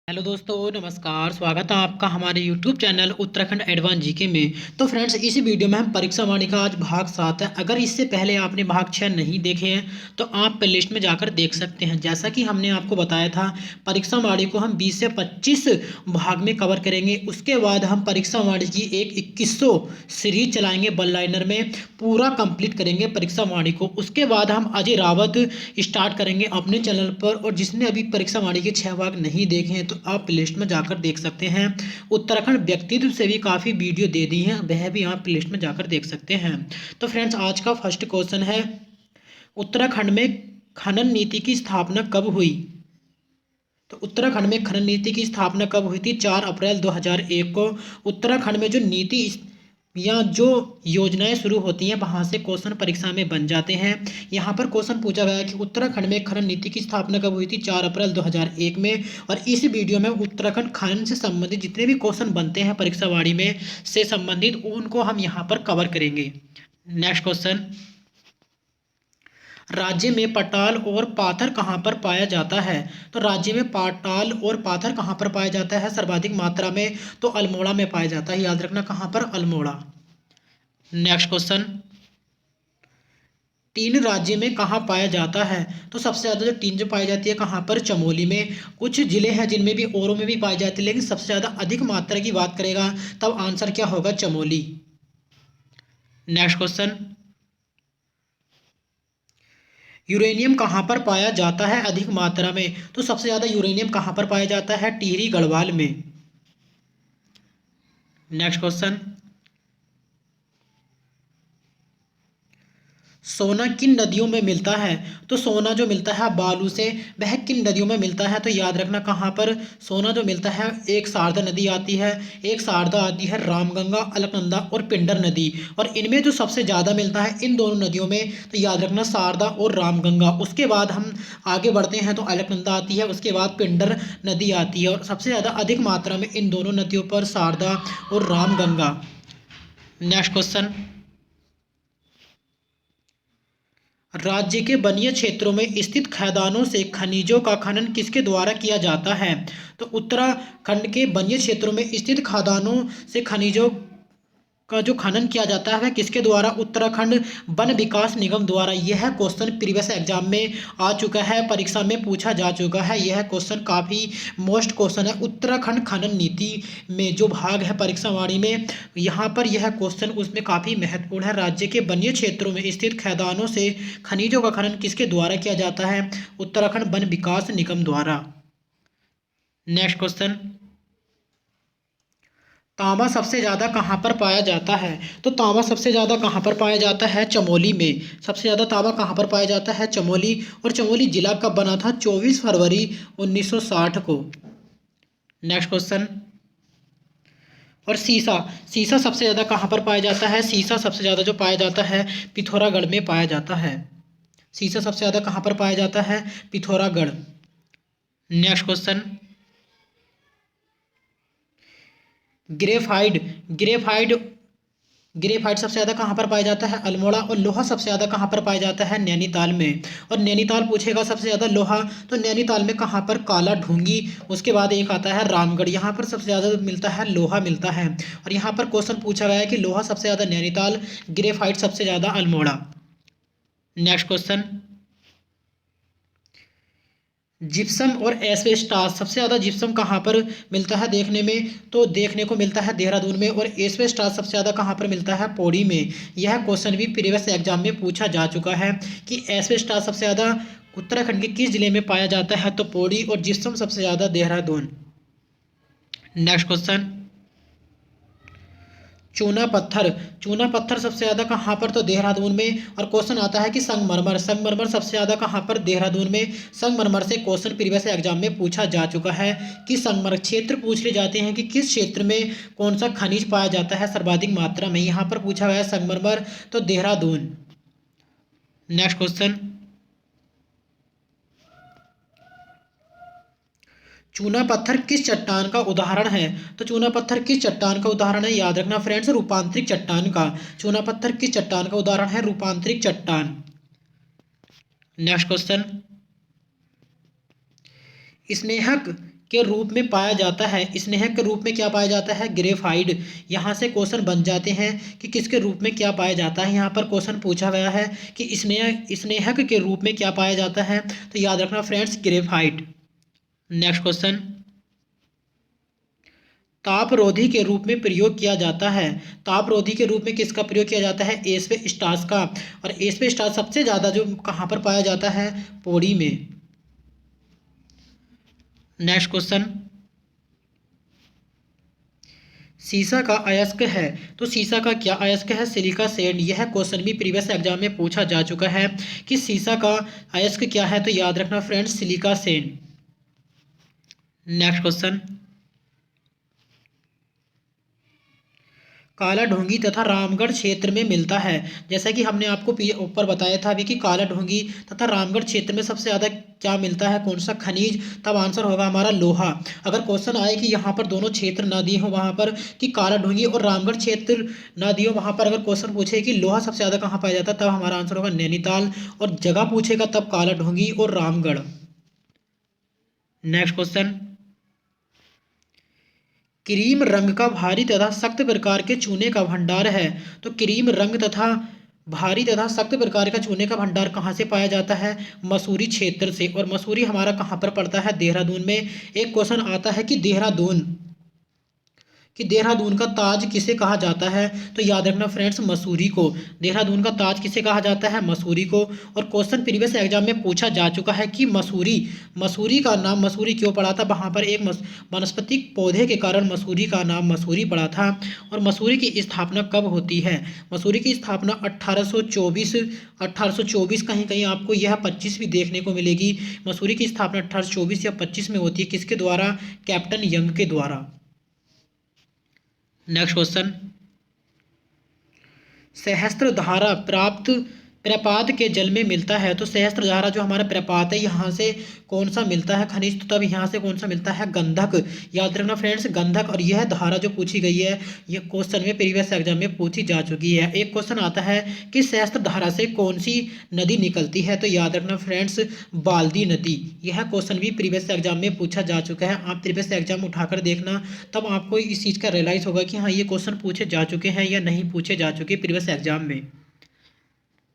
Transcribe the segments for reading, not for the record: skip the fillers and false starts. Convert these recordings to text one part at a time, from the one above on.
Hello दोस्तों, नमस्कार। स्वागत है आपका हमारे YouTube channel Uttarakhand advance GK में। तो फ्रेंड्स, इस वीडियो में हम परीक्षा वाणी का आज भाग 7 है। अगर इससे पहले आपने भाग 6 नहीं देखे हैं तो आप प्ले लिस्ट में जाकर देख सकते हैं। जैसा कि हमने आपको बताया था, परीक्षा वाणी को हम 20 से 25 भाग में कवर करेंगे। उसके बाद हम परीक्षा वाणी की एक 2100 सीरीज चलाएंगे, वन लाइनर में पूरा कंप्लीट करेंगे परीक्षा वाणी को। उसके बाद हम अजय रावत स्टार्ट करेंगे अपने चैनल पर। और जिसने अभी परीक्षा वाणी के 6 भाग नहीं देखे हैं तो आप प्लेलिस्ट में जाकर देख सकते हैं। उत्तराखंड व्यक्तित्व से भी काफ़ी वीडियो दे दी हैं, वह भी आप प्लेलिस्ट में जाकर देख सकते हैं। तो फ्रेंड्स, आज का फर्स्ट क्वेश्चन है, उत्तराखंड में खनन नीति की स्थापना कब हुई? तो उत्तराखंड में खनन नीति की स्थापना कब हुई थी? 4 अप्रैल 2001 को। उत्तराखंड में जो नीति या जो योजनाएं शुरू होती हैं वहां से क्वेश्चन परीक्षा में बन जाते हैं। यहाँ पर क्वेश्चन पूछा गया है कि उत्तराखंड में खनन नीति की स्थापना कब हुई थी? 4 अप्रैल 2001 में। और इस वीडियो में उत्तराखंड खनन से संबंधित जितने भी क्वेश्चन बनते हैं परीक्षा वाणी में से संबंधित, उनको हम यहाँ पर कवर करेंगे। नेक्स्ट क्वेश्चन, राज्य में पताल और पाथर कहाँ पर पाया जाता है? तो राज्य में पताल और पाथर कहाँ पर पाया जाता है सर्वाधिक मात्रा में? तो अल्मोड़ा में पाया जाता है। याद रखना, कहाँ पर? अल्मोड़ा। नेक्स्ट क्वेश्चन, टीन राज्य में कहाँ पाया जाता है? तो सबसे ज़्यादा जो टीन जो पाई जाती है कहाँ पर? चमोली में। कुछ जिले हैं जिनमें भी औरों में भी पाई जाती है, लेकिन सबसे ज़्यादा अधिक मात्रा की बात करेगा तब आंसर क्या होगा? चमोली। नेक्स्ट क्वेश्चन, यूरेनियम कहाँ पर पाया जाता है अधिक मात्रा में? तो सबसे ज़्यादा यूरेनियम कहाँ पर पाया जाता है? टिहरी गढ़वाल में। नेक्स्ट क्वेश्चन, सोना किन नदियों में मिलता है? तो सोना जो मिलता है बालू से, वह किन नदियों में मिलता है? तो याद रखना, कहाँ पर सोना जो मिलता है, एक शारदा नदी आती है, एक शारदा आती है, रामगंगा, अलकनंदा और पिंडर नदी। और इनमें जो सबसे ज़्यादा मिलता है इन दोनों नदियों में, तो याद रखना शारदा और रामगंगा। उसके बाद हम आगे बढ़ते हैं तो अलकनंदा आती है, उसके बाद पिंडर नदी आती है। और सबसे ज़्यादा अधिक मात्रा में इन दोनों नदियों पर शारदा और रामगंगा। नेक्स्ट क्वेश्चन, राज्य के वनीय क्षेत्रों में स्थित खदानों से खनिजों का खनन किसके द्वारा किया जाता है? तो उत्तराखंड के वनीय क्षेत्रों में स्थित खदानों से खनिजों का जो खनन किया जाता है वह किसके द्वारा? उत्तराखंड वन विकास निगम द्वारा। यह क्वेश्चन प्रीवियस एग्जाम में आ चुका है, परीक्षा में पूछा जा चुका है। यह क्वेश्चन काफ़ी मोस्ट क्वेश्चन है। उत्तराखंड खनन नीति में जो भाग है परीक्षा वाणी में, यहाँ पर यह क्वेश्चन उसमें काफ़ी महत्वपूर्ण है। राज्य के वन्य क्षेत्रों में स्थित खदानों से खनिजों का खनन किसके द्वारा किया जाता है? उत्तराखंड वन विकास निगम द्वारा। नेक्स्ट क्वेश्चन, तांबा सबसे ज़्यादा कहाँ पर पाया जाता है? तो तांबा सबसे ज़्यादा कहाँ पर पाया जाता है? चमोली में। सबसे ज़्यादा तांबा कहाँ पर पाया जाता है? चमोली। और चमोली जिला कब बना था? 24 फरवरी 1960 को। नेक्स्ट क्वेश्चन, और सीसा, सीसा सबसे ज़्यादा कहाँ पर पाया जाता है? सीसा सबसे ज़्यादा जो पाया जाता है पिथौरागढ़ में पाया जाता है। सीसा सबसे ज़्यादा कहाँ पर पाया जाता है? Pithoragarh. Next question, graphite, graphite graphite सबसे ज़्यादा कहाँ पर पाया जाता है? अल्मोड़ा। और लोहा सबसे ज़्यादा कहाँ पर पाया जाता है? नैनीताल में। और नैनीताल पूछेगा सबसे ज़्यादा लोहा, तो नैनीताल में कहाँ पर? काला ढूंगी। उसके बाद एक आता है रामगढ़, यहाँ पर सबसे ज़्यादा मिलता है लोहा मिलता है। और यहाँ पर क्वेश्चन पूछा गया है कि लोहा सबसे ज़्यादा नैनीताल, ग्रेफाइट सबसे ज़्यादा अल्मोड़ा। नेक्स्ट क्वेश्चन, जिप्सम और एस्बेस्टास, सबसे ज़्यादा जिप्सम कहाँ पर मिलता है देखने में? तो देखने को मिलता है देहरादून में। और एस्बेस्टास सबसे ज़्यादा कहाँ पर मिलता है? पौड़ी में। यह क्वेश्चन भी प्रीवियस एग्जाम में पूछा जा चुका है कि एस्बेस्टास सबसे ज़्यादा उत्तराखंड के किस जिले में पाया जाता है? तो पौड़ी। और जिप्सम सबसे ज़्यादा देहरादून। नेक्स्ट क्वेश्चन, चूना पत्थर, चूना पत्थर सबसे ज़्यादा कहाँ पर? तो देहरादून में। और क्वेश्चन आता है कि संगमरमर, संगमरमर सबसे ज़्यादा कहाँ पर? देहरादून में। संगमरमर से क्वेश्चन प्रीवियस एग्जाम में पूछा जा चुका है कि संगमरमर क्षेत्र पूछ ले जाते हैं कि किस क्षेत्र में कौन सा खनिज पाया जाता है सर्वाधिक मात्रा में। यहाँ पर पूछा गया है संगमरमर, तो देहरादून। नेक्स्ट क्वेश्चन, चूना पत्थर किस चट्टान का उदाहरण है? तो चूना पत्थर किस चट्टान का उदाहरण है? याद रखना फ्रेंड्स, रूपांतरित चट्टान का। चूना पत्थर किस चट्टान का उदाहरण है? रूपांतरित चट्टान। नेक्स्ट क्वेश्चन, स्नेहक के रूप में पाया जाता है? स्नेहक के रूप में क्या पाया जाता है? ग्रेफाइड। यहाँ से क्वेश्चन बन जाते हैं कि किसके रूप में क्या पाया जाता है। यहाँ पर क्वेश्चन पूछा गया है कि स्नेहक के रूप में क्या पाया जाता है, तो याद रखना फ्रेंड्स ग्रेफाइट। नेक्स्ट क्वेश्चन, तापरोधी के रूप में प्रयोग किया जाता है। तापरोधी के रूप में किसका प्रयोग किया जाता है? एस्बेस्टॉस का। और एस्बेस्टॉस सबसे ज़्यादा जो कहाँ पर पाया जाता है? पौड़ी में। नेक्स्ट क्वेश्चन, सीसा का अयस्क है, तो सीसा का क्या अयस्क है? Silica sand. यह क्वेश्चन भी प्रीवियस एग्जाम में पूछा जा चुका है कि सीसा का अयस्क क्या है, तो याद रखना friends silica sand. Next question, काला ढोंगी तथा रामगढ़ क्षेत्र में मिलता है। जैसा कि हमने आपको ऊपर बताया था अभी कि काला ढोंगी तथा रामगढ़ क्षेत्र में सबसे ज़्यादा क्या मिलता है, कौन सा खनिज? तब आंसर होगा हमारा लोहा। अगर क्वेश्चन आए कि यहाँ पर दोनों क्षेत्र ना दिए हो वहाँ पर कि काला ढोंगी और रामगढ़ क्षेत्र ना दिए हो, वहाँ पर अगर क्वेश्चन पूछे कि लोहा सबसे ज़्यादा कहाँ पाया जाता है, तब हमारा आंसर होगा नैनीताल। और जगह पूछेगा तब काला ढोंगी और रामगढ़। नेक्स्ट क्वेश्चन, क्रीम रंग का भारी तथा सख्त प्रकार के चूने का भंडार है। तो क्रीम रंग तथा भारी तथा सख्त प्रकार का चूने का भंडार कहाँ से पाया जाता है? मसूरी क्षेत्र से। और मसूरी हमारा कहाँ पर पड़ता है? देहरादून में। एक क्वेश्चन आता है कि देहरादून का ताज किसे कहा जाता है, तो याद रखना फ्रेंड्स मसूरी को। देहरादून का ताज किसे कहा जाता है? मसूरी को। और क्वेश्चन प्रीवियस एग्जाम में पूछा जा चुका है कि मसूरी का नाम मसूरी क्यों पड़ा था? वहाँ पर एक वनस्पतिक पौधे के कारण मसूरी का नाम मसूरी पड़ा था। और मसूरी की स्थापना कब होती है? मसूरी की स्थापना 1824 कहीं कहीं आपको यह 25 भी देखने को मिलेगी। मसूरी की स्थापना 1824 या 25 में होती है। किसके द्वारा? कैप्टन यंग के द्वारा। नेक्स्ट क्वेश्चन, सहस्त्रधारा प्राप्त प्रपात के जल में मिलता है। तो सहस्त्रधारा जो हमारा प्रपात है यहाँ से कौन सा मिलता है खनिज? तो तब यहाँ से कौन सा मिलता है? गंधक। याद रखना फ्रेंड्स गंधक। और यह धारा जो पूछी गई है यह क्वेश्चन में प्रीवियस एग्जाम में पूछी जा चुकी है। एक क्वेश्चन आता है कि सहस्त्रधारा से कौन सी नदी निकलती है, तो याद रखना फ्रेंड्स बाल्दी नदी। यह क्वेश्चन भी प्रीवियस एग्जाम में पूछा जा चुका है। आप प्रीवियस एग्जाम उठाकर देखना, तब आपको इस चीज़ का रियलाइज होगा कि हाँ ये क्वेश्चन पूछे जा चुके हैं या नहीं पूछे जा चुके प्रीवियस एग्जाम में।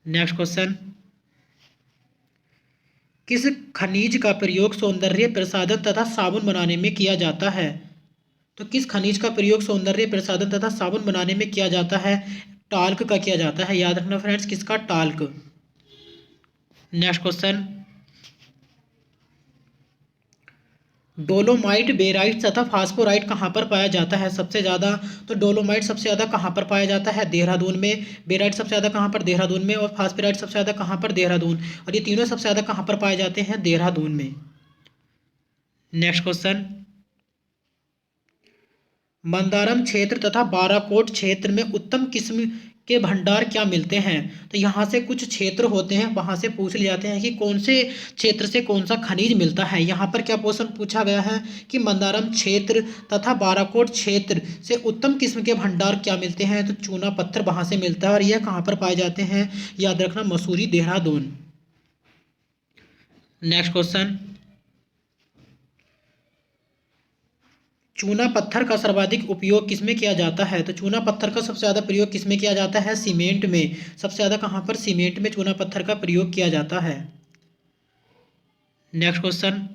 नेक्स्ट क्वेश्चन, किस खनिज का प्रयोग सौंदर्य प्रसाधन तथा साबुन बनाने में किया जाता है? तो किस खनिज का प्रयोग सौंदर्य प्रसाधन तथा साबुन बनाने में किया जाता है? टाल्क का किया जाता है। याद रखना फ्रेंड्स किसका? Talc. Next question, dolomite barite तथा फास्फोराइट कहाँ पर पाया जाता है सबसे ज़्यादा? तो डोलोमाइट सबसे ज़्यादा कहाँ पर पाया जाता है? देहरादून में। बेराइट सबसे ज़्यादा कहाँ पर? देहरादून में। और फास्फोराइट सबसे ज़्यादा कहाँ पर? देहरादून। और ये तीनों सबसे ज़्यादा कहाँ पर पाए जाते हैं? देहरादून में। नेक्स्ट क्वेश्चन, मंदारम क्षेत्र तथा बाराकोट क्षेत्र में उत्तम किस्म के भंडार क्या मिलते हैं? तो यहाँ से कुछ क्षेत्र होते हैं, वहाँ से पूछ ले जाते हैं कि कौन से क्षेत्र से कौन सा खनिज मिलता है। यहाँ पर क्या क्वेश्चन पूछा गया है कि मंदारम क्षेत्र तथा बाराकोट क्षेत्र से उत्तम किस्म के भंडार क्या मिलते हैं, तो चूना पत्थर वहाँ से मिलता है। और यह कहाँ पर पाए जाते हैं? याद रखना मसूरी, देहरादून। नेक्स्ट क्वेश्चन, चूना पत्थर का सर्वाधिक उपयोग किसमें किया जाता है? तो चूना पत्थर का सबसे ज़्यादा प्रयोग किसमें किया जाता है? सीमेंट में। सबसे ज़्यादा कहाँ पर? सीमेंट में चूना पत्थर का प्रयोग किया जाता है। नेक्स्ट क्वेश्चन,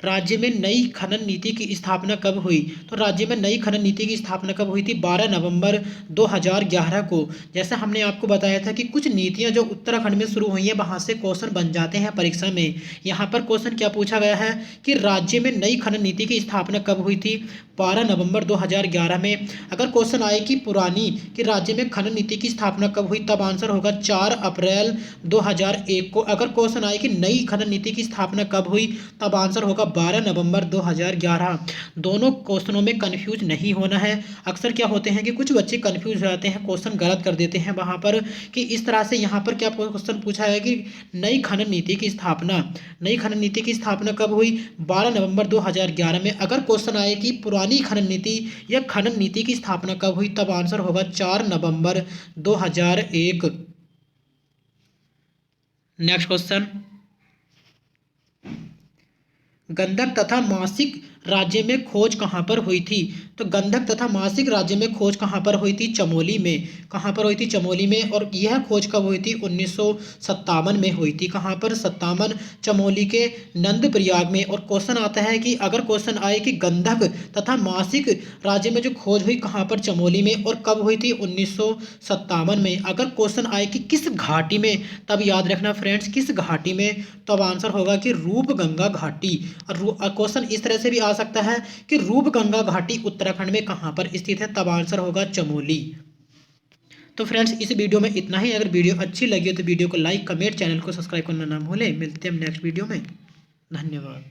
राज्य में नई खनन नीति की स्थापना कब हुई? तो राज्य में नई खनन नीति की स्थापना कब हुई थी? 12 नवंबर 2011 को। जैसे हमने आपको बताया था कि कुछ नीतियां जो उत्तराखंड में शुरू हुई हैं वहां से क्वेश्चन बन जाते हैं परीक्षा में। यहाँ पर क्वेश्चन क्या पूछा गया है कि राज्य में नई खनन नीति की स्थापना कब हुई थी? 12 नवंबर 2011 में। अगर क्वेश्चन आए कि पुरानी कि राज्य में खनन नीति की स्थापना कब हुई, तब आंसर होगा 4 अप्रैल 2001 को। अगर क्वेश्चन आए कि नई खनन नीति की स्थापना कब हुई, तब आंसर होगा 12 नवंबर 2011। दोनों क्वेश्चनों में कंफ्यूज नहीं होना है। अक्सर क्या होते हैं कि कुछ बच्चे कंफ्यूज हो जाते हैं, क्वेश्चन गलत कर देते हैं वहाँ पर कि इस तरह से। यहाँ पर क्या क्वेश्चन पूछा है कि नई खनन नीति की स्थापना कब हुई? 12 नवंबर 2011 में। अगर क्वेश्चन आए कि पुरानी खनन नीति या खनन नीति की स्थापना कब हुई, तब आंसर होगा 4 नवंबर 2001। नेक्स्ट क्वेश्चन, गंधक तथा मासिक राज्य में खोज कहाँ पर हुई थी? तो गंधक तथा मासिक राज्य में खोज कहाँ पर हुई थी? चमोली में। कहाँ पर हुई थी? चमोली में। और यह खोज कब हुई थी? 1957 में हुई थी। कहाँ पर? 57, चमोली के नंद प्रयाग में। और क्वेश्चन आता है कि अगर क्वेश्चन आए कि गंधक तथा मासिक राज्य में जो खोज हुई कहाँ पर? चमोली में। और कब हुई थी? 1957 में। अगर क्वेश्चन आए कि किस घाटी में, तब याद रखना फ्रेंड्स किस घाटी में, तब आंसर होगा कि रूपगंगा घाटी। और क्वेश्चन इस तरह से भी आ सकता है कि रूपगंगा घाटी उत्तराखंड में कहाँ पर स्थित है, तब आंसर होगा चमोली। तो फ्रेंड्स इस वीडियो में इतना ही। अगर वीडियो अच्छी लगी हो तो वीडियो को लाइक, कमेंट, चैनल को सब्सक्राइब करना ना भूलें। मिलते हैं नेक्स्ट वीडियो में। धन्यवाद।